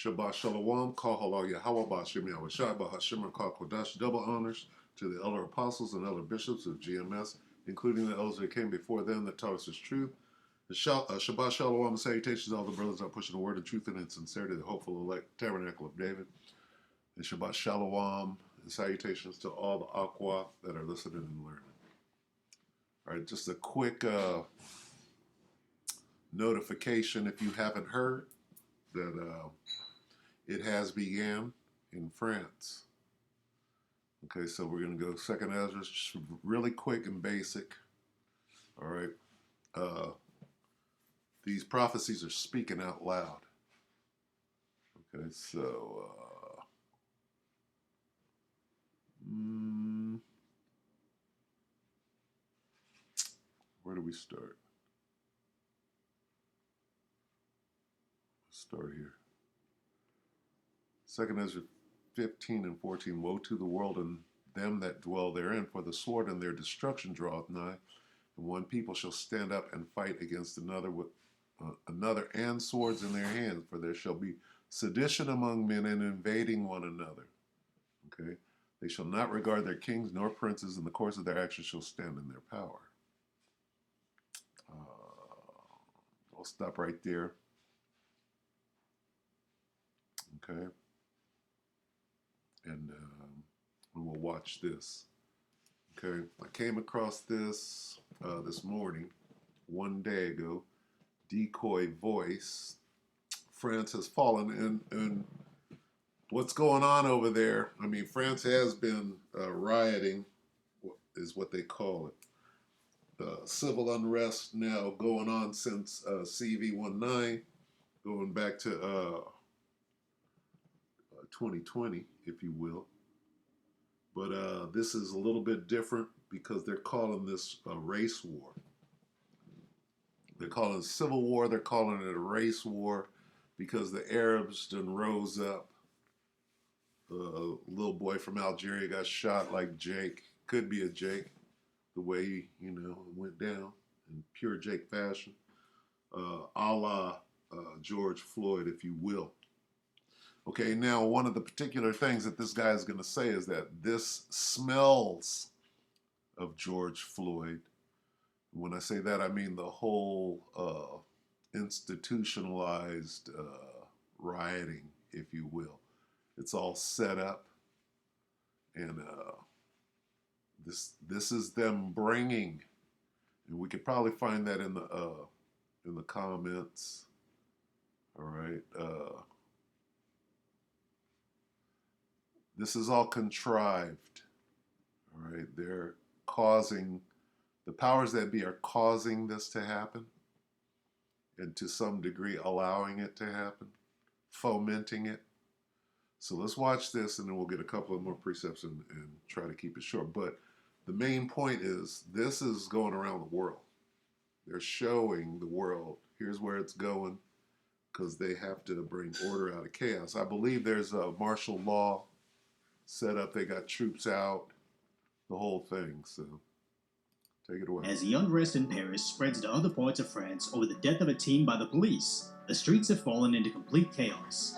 Shabbat Shalom, Kal Halal Yahweh Ba'Shem Yahweh Shai Ba'Hashem Kal Kodash. Double honors to the elder apostles and elder bishops of GMS, including the elders that came before them that taught us His truth. Shabbat Shalom and salutations to all the brothers that are pushing the word of truth and in sincerity, the hopeful elect tabernacle of David. And Shabbat Shalom and salutations to all the Aqua that are listening and learning. All right, just a quick notification if you haven't heard that it has began in France. Okay, so we're going to go second Ezra, just really quick and basic. All right. These prophecies are speaking out loud. Okay, so where do we start? Let's start here. Second Ezra 15 and 14. Woe to the world and them that dwell therein, for the sword and their destruction draweth nigh, and one people shall stand up and fight against another with another, and swords in their hands, for there shall be sedition among men and invading one another. Okay, they shall not regard their kings nor princes, and the course of their actions shall stand in their power. I'll stop right there. Okay. And we'll watch this. Okay, I came across this this morning, one day ago. Decoy voice. France has fallen, and what's going on over there? I mean, France has been rioting, is what they call it. Civil unrest now going on since CV19, going back to 2020, if you will. But this is a little bit different because they're calling this a race war. They're calling it a civil war. They're calling it a race war because the Arabs done rose up. A little boy from Algeria got shot like Jake. Could be a Jake, the way he, went down in pure Jake fashion. A la George Floyd, if you will. Okay, now one of the particular things that this guy is going to say is that this smells of George Floyd. When I say that, I mean the whole institutionalized rioting, if you will. It's all set up, and this is them bringing, and we could probably find that in the comments. All right. This is all contrived, all right? They're causing, the powers that be are causing this to happen, and to some degree allowing it to happen, fomenting it. So let's watch this, and then we'll get a couple of more precepts and try to keep it short. But the main point is, this is going around the world. They're showing the world, here's where it's going, because they have to bring order out of chaos. I believe there's a martial law set up, they got troops out, the whole thing, so take it away. As the unrest in Paris spreads to other parts of France over the death of a teen by the police, the streets have fallen into complete chaos.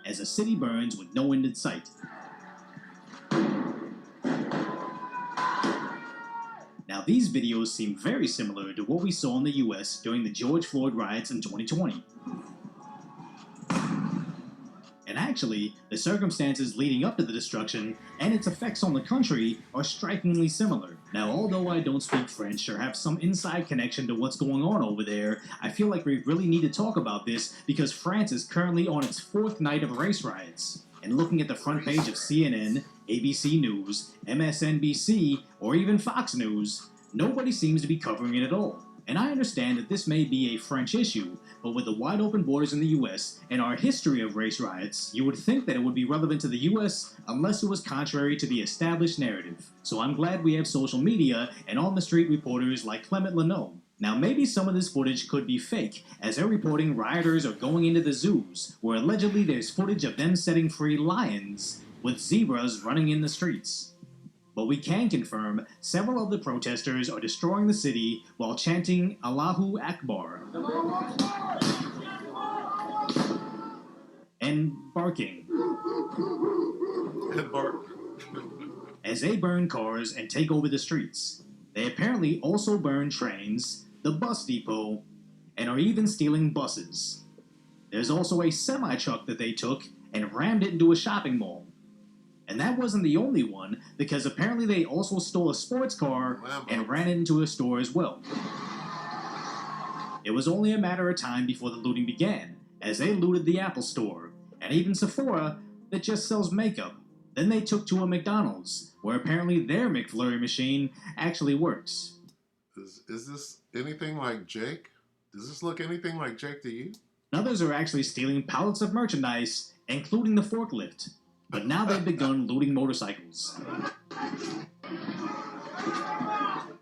As the city burns with no end in sight. Now these videos seem very similar to what we saw in the US during the George Floyd riots in 2020. And actually, the circumstances leading up to the destruction and its effects on the country are strikingly similar. Now, although I don't speak French or have some inside connection to what's going on over there, I feel like we really need to talk about this because France is currently on its fourth night of race riots. And looking at the front page of CNN, ABC News, MSNBC, or even Fox News, nobody seems to be covering it at all. And I understand that this may be a French issue, but with the wide open borders in the US and our history of race riots, you would think that it would be relevant to the US unless it was contrary to the established narrative. So I'm glad we have social media and on-the-street reporters like Clement Leno. Now maybe some of this footage could be fake, as they're reporting rioters are going into the zoos, where allegedly there's footage of them setting free lions, with zebras running in the streets. But we can confirm several of the protesters are destroying the city while chanting Allahu Akbar and barking And Bart, as they burn cars and take over the streets. They apparently also burn trains, the bus depot, and are even stealing buses. There's also a semi-truck that they took and rammed it into a shopping mall. And that wasn't the only one, because apparently they also stole a sports car and ran it into a store as well. It was only a matter of time before the looting began, as they looted the Apple Store, and even Sephora that just sells makeup. Then they took to a McDonald's, where apparently their McFlurry machine actually works. is this anything like Jake? Does this look anything like Jake to you? Others are actually stealing pallets of merchandise, including the forklift. But now they've begun looting motorcycles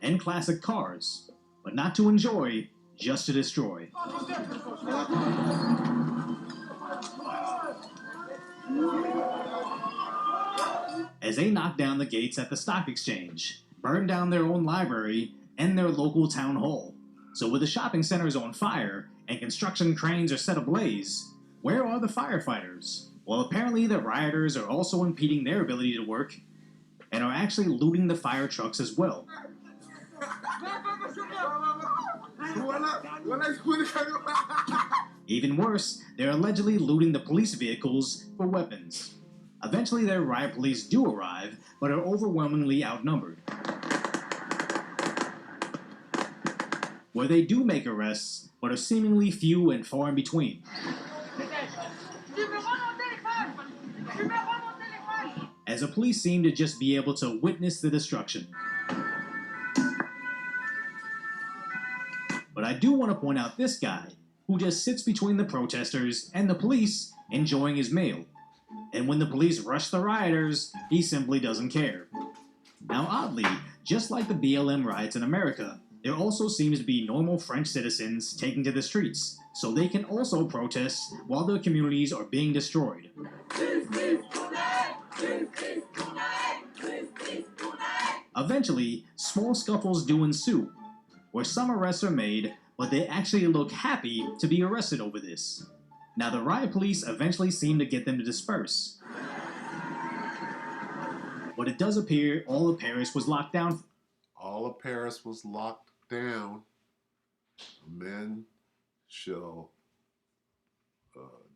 and classic cars, but not to enjoy, just to destroy. As they knock down the gates at the stock exchange, burn down their own library, and their local town hall. So with the shopping centers on fire and construction cranes are set ablaze, where are the firefighters? Well, apparently the rioters are also impeding their ability to work and are actually looting the fire trucks as well. Even worse, they're allegedly looting the police vehicles for weapons. Eventually, their riot police do arrive, but are overwhelmingly outnumbered. Where they do make arrests, but are seemingly few and far in between. As the police seem to just be able to witness the destruction. But I do want to point out this guy, who just sits between the protesters and the police, enjoying his meal. And when the police rush the rioters, he simply doesn't care. Now oddly, just like the BLM riots in America, there also seems to be normal French citizens taking to the streets, so they can also protest while their communities are being destroyed. Eventually, small scuffles do ensue, where some arrests are made, but they actually look happy to be arrested over this. Now the riot police eventually seem to get them to disperse. But it does appear all of Paris was locked down. All of Paris was locked down. Men shall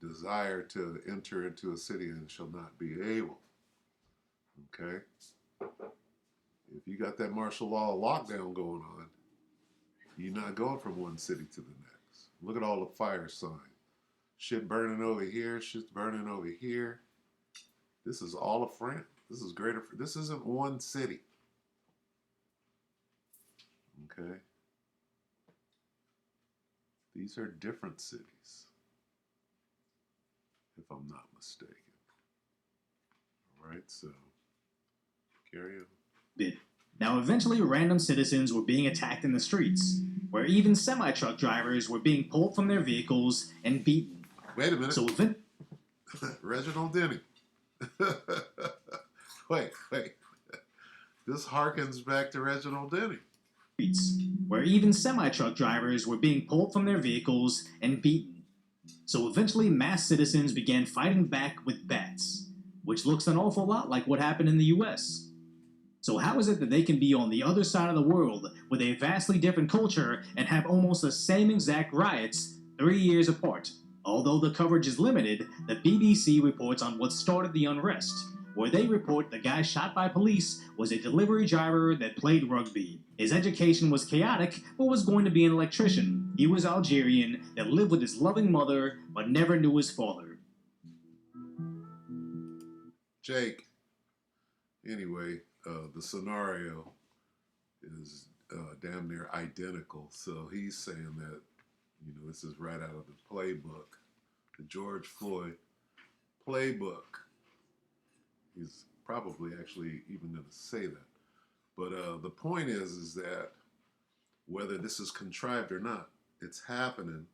desire to enter into a city and shall not be able. Okay? If you got that martial law lockdown going on, you're not going from one city to the next. Look at all the fire signs. Shit burning over here, shit's burning over here. This is all of France. This is greater. This isn't one city. Okay? These are different cities, if I'm not mistaken. All right, so carry on. Bit. Now eventually random citizens were being attacked in the streets, where even semi-truck drivers were being pulled from their vehicles and beaten. Wait a minute. So Reginald Denny. Wait. This harkens back to Reginald Denny. Where even semi-truck drivers were being pulled from their vehicles and beaten. So eventually mass citizens began fighting back with bats, which looks an awful lot like what happened in the US. So how is it that they can be on the other side of the world with a vastly different culture and have almost the same exact riots 3 years apart? Although the coverage is limited, the BBC reports on what started the unrest, where they report the guy shot by police was a delivery driver that played rugby. His education was chaotic, but was going to be an electrician. He was Algerian, that lived with his loving mother, but never knew his father. Jake. Anyway, the scenario is damn near identical. So he's saying that, this is right out of the playbook, the George Floyd playbook. He's probably actually even going to say that. But the point is that whether this is contrived or not, it's happening,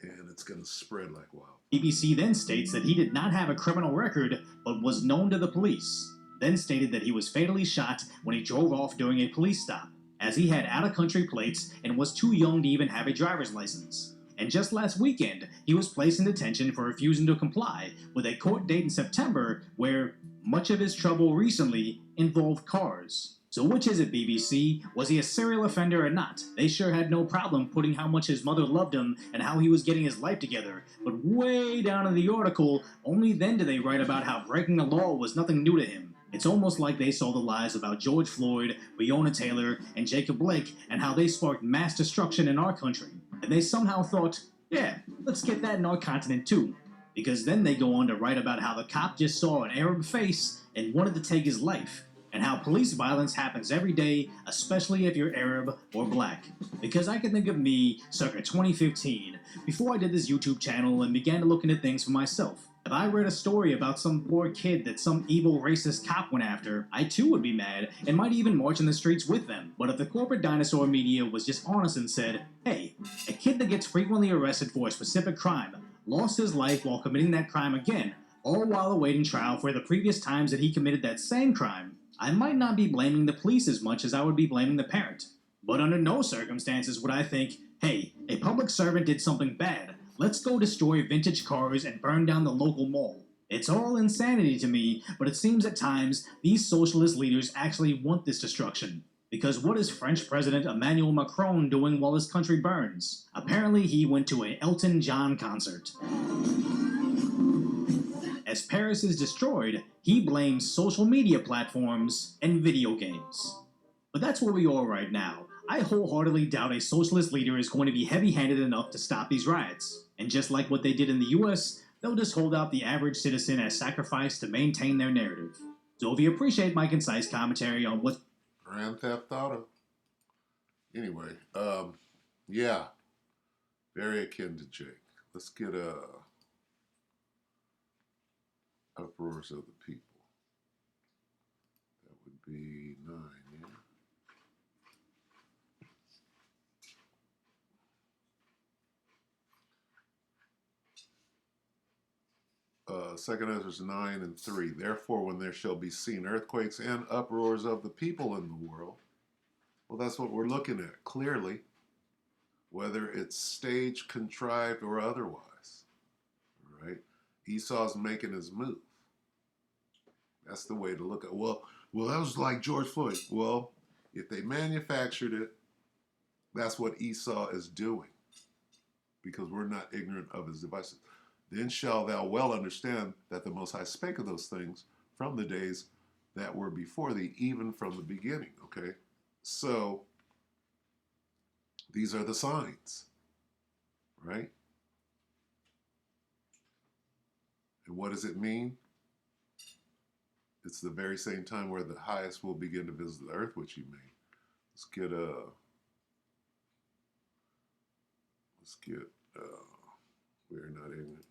and it's going to spread like wild. BBC then states that he did not have a criminal record, but was known to the police. then stated that he was fatally shot when he drove off during a police stop, as he had out-of-country plates and was too young to even have a driver's license. And just last weekend, he was placed in detention for refusing to comply with a court date in September where much of his trouble recently involved cars. So which is it, BBC? Was he a serial offender or not? They sure had no problem putting how much his mother loved him and how he was getting his life together. But way down in the article, only then do they write about how breaking the law was nothing new to him. It's almost like they saw the lies about George Floyd, Breonna Taylor, and Jacob Blake and how they sparked mass destruction in our country. And they somehow thought, yeah, let's get that in our continent too. Because then they go on to write about how the cop just saw an Arab face and wanted to take his life, and how police violence happens every day, especially if you're Arab or black. Because I can think of me circa 2015, before I did this YouTube channel and began to look into things for myself. If I read a story about some poor kid that some evil racist cop went after, I too would be mad and might even march in the streets with them. But if the corporate dinosaur media was just honest and said, hey, a kid that gets frequently arrested for a specific crime lost his life while committing that crime again, all while awaiting trial for the previous times that he committed that same crime, I might not be blaming the police as much as I would be blaming the parent. But under no circumstances would I think, hey, a public servant did something bad. Let's go destroy vintage cars and burn down the local mall. It's all insanity to me, but it seems at times these socialist leaders actually want this destruction. Because what is French President Emmanuel Macron doing while his country burns? Apparently he went to an Elton John concert. As Paris is destroyed, he blames social media platforms and video games. But that's where we are right now. I wholeheartedly doubt a socialist leader is going to be heavy-handed enough to stop these riots. And just like what they did in the US, they'll just hold out the average citizen as sacrifice to maintain their narrative. So if you appreciate my concise commentary on what Grand Theft Auto. Anyway, yeah, very akin to Jake. Let's get uproars of the people. That would be 9, yeah. Second Ezra 9 and 3. Therefore, when there shall be seen earthquakes and uproars of the people in the world, well, that's what we're looking at, clearly, whether it's staged, contrived, or otherwise, right? Esau's making his move. That's the way to look at it. Well, that was like George Floyd. Well, if they manufactured it, that's what Esau is doing, because we're not ignorant of his devices. Then shall thou well understand that the Most High spake of those things from the days that were before thee, even from the beginning, okay? So, these are the signs, right? And what does it mean? It's the very same time where the highest will begin to visit the earth, which he made. Let's get we're not ignorant.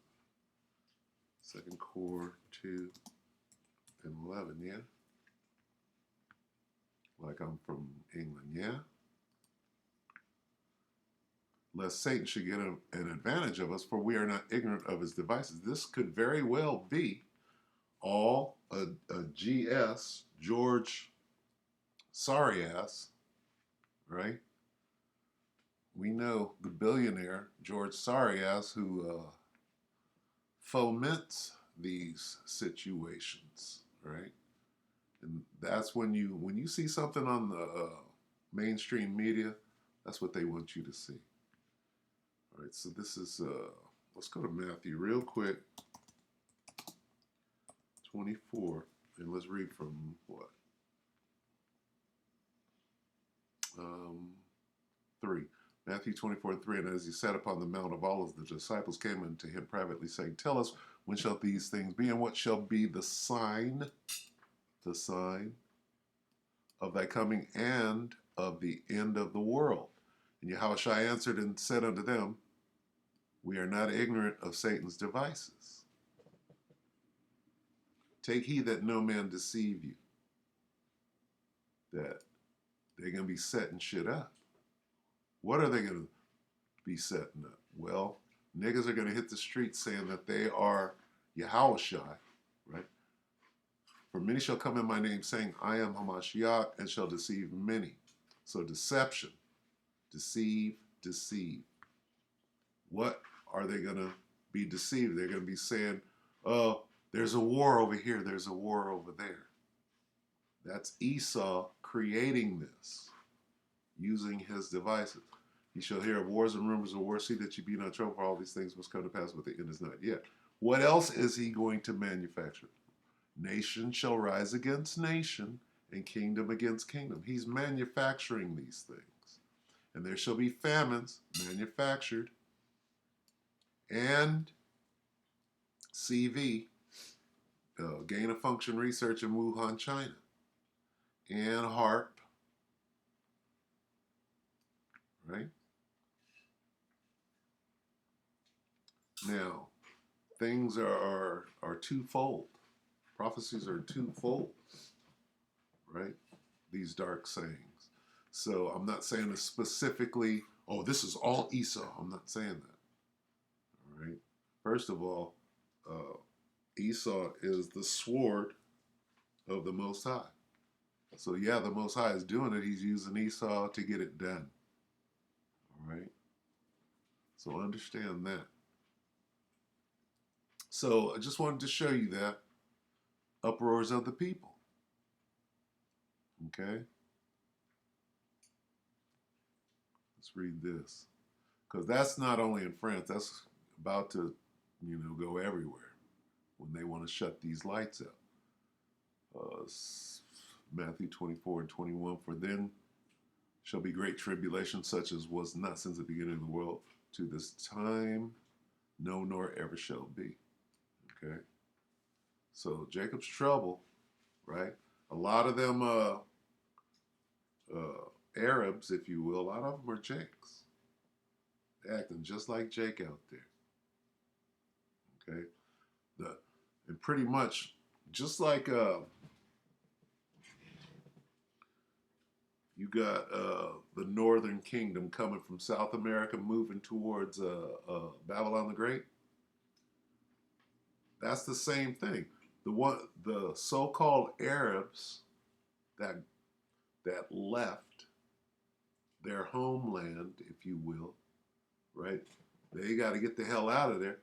2 Cor 2 and 11, yeah? Like I'm from England, yeah? Lest Satan should get an advantage of us, for we are not ignorant of his devices. This could very well be all a GS, George sorry ass, right? We know the billionaire, George sorry ass, who foments these situations, right? And that's when you see something on the mainstream media, that's what they want you to see. All right, so this is, let's go to Matthew real quick, 24, and let's read from what? 3. Matthew 24:3, and as he sat upon the Mount of Olives, the disciples came unto him privately, saying, Tell us, when shall these things be, and what shall be the sign of thy coming and of the end of the world? And Yahushua answered and said unto them, We are not ignorant of Satan's devices. Take heed that no man deceive you, that they're going to be setting shit up. What are they going to be setting up? Well, niggas are going to hit the streets saying that they are Yahushua, right? For many shall come in my name, saying, I am Hamashiach, and shall deceive many. So deception, deceive, deceive. What are they going to be deceived? They're going to be saying, oh, there's a war over here, there's a war over there. That's Esau creating this, using his devices. You shall hear of wars and rumors of wars. See that you be not troubled, for all these things must come to pass, but the end is not yet. What else is he going to manufacture? Nation shall rise against nation, and kingdom against kingdom. He's manufacturing these things. And there shall be famines manufactured, and CV, gain of function research in Wuhan, China, and HARP, right? Now, things are twofold. Prophecies are twofold, right? These dark sayings. So I'm not saying this specifically, oh, this is all Esau. I'm not saying that, all right? First of all, Esau is the sword of the Most High. So yeah, the Most High is doing it. He's using Esau to get it done, all right? So understand that. So I just wanted to show you that. Uproars of the people. Okay? Let's read this. Because that's not only in France, that's about to, go everywhere when they want to shut these lights out. Matthew 24 and 21, for then shall be great tribulation, such as was not since the beginning of the world to this time, no, nor ever shall be. Okay? So Jacob's trouble, right? A lot of them Arabs, if you will, a lot of them are Jakes. They're acting just like Jake out there. Okay? And pretty much just like you got the Northern Kingdom coming from South America, moving towards Babylon the Great. That's the same thing. The so-called Arabs that left their homeland, if you will, right? They got to get the hell out of there.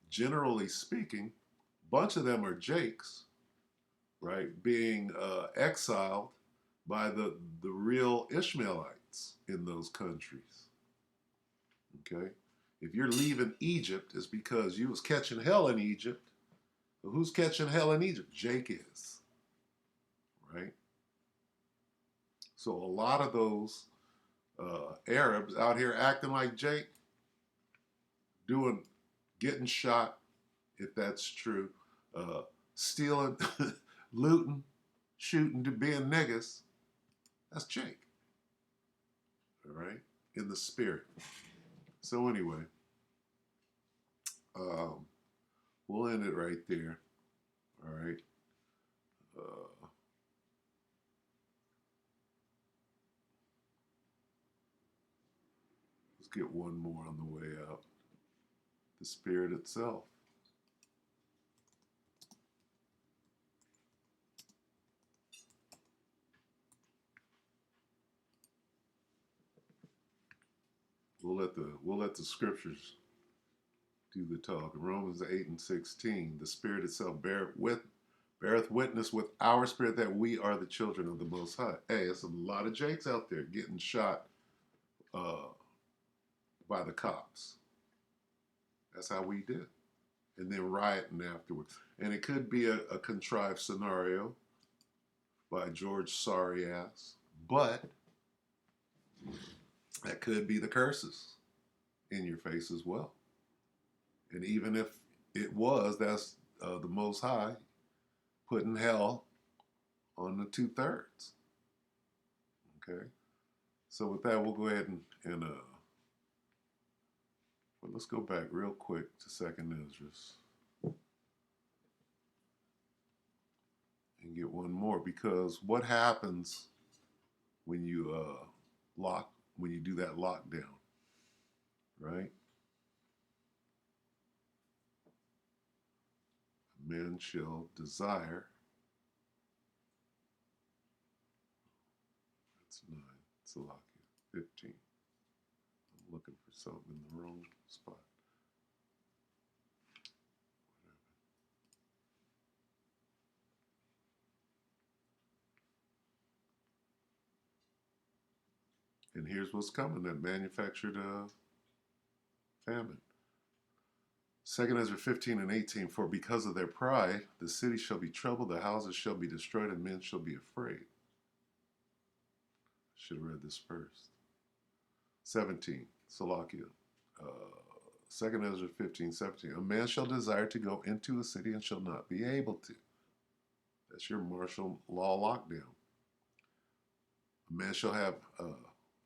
Generally speaking, a bunch of them are Jakes, right? Being exiled by the real Ishmaelites in those countries. Okay? If you're leaving Egypt, it's because you was catching hell in Egypt. Well, who's catching hell in Egypt? Jake is. Right? So a lot of those Arabs out here acting like Jake, getting shot, if that's true, stealing, looting, shooting, being niggas, that's Jake. All right? In the spirit. So anyway, we'll end it right there. All right. Let's get one more on the way out. The spirit itself. We'll let the scriptures do the talk. In Romans 8 and 16, the spirit itself beareth witness with our spirit that we are the children of the Most High. Hey, there's a lot of Jakes out there getting shot by the cops. That's how we did. And then rioting afterwards. And it could be a contrived scenario by George Sorry Ass, but that could be the curses in your face as well. And even if it was, that's the Most High putting hell on the 2/3. Okay? So with that, we'll go ahead and well, let's go back real quick to 2nd Esdras and get one more, because what happens when you when you do that lockdown, right? Men man shall desire. That's 9. Salakia. 15. I'm looking for something in the wrong spot. And here's what's coming, that manufactured famine. 2 Ezra 15 and 18, for because of their pride, the city shall be troubled, the houses shall be destroyed, and men shall be afraid. Should have read this first. 17, Salakia. 2 Ezra 15:17. A man shall desire to go into a city and shall not be able to. That's your martial law lockdown. A man shall have,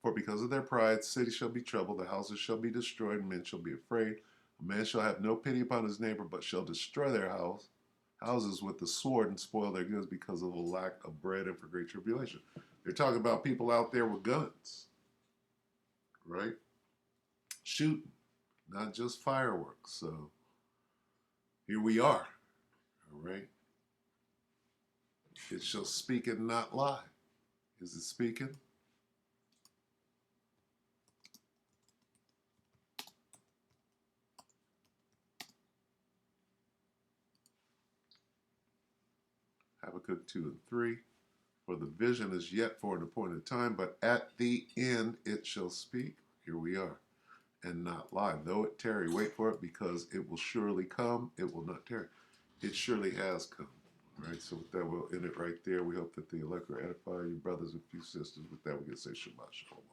for because of their pride, the city shall be troubled, the houses shall be destroyed, and men shall be afraid. A man shall have no pity upon his neighbor, but shall destroy their houses with the sword and spoil their goods because of a lack of bread and for great tribulation. They're talking about people out there with guns, right? Shooting, not just fireworks. So here we are, all right? It shall speak and not lie. Is it speaking? Habakkuk 2 and 3. For the vision is yet for an appointed time, but at the end it shall speak. Here we are. And not lie. Though it tarry, wait for it, because it will surely come. It will not tarry. It surely has come. All right, so with that, we'll end it right there. We hope that the elect will edify you, brothers and few sisters. With that, we can say Shabbat Shalom.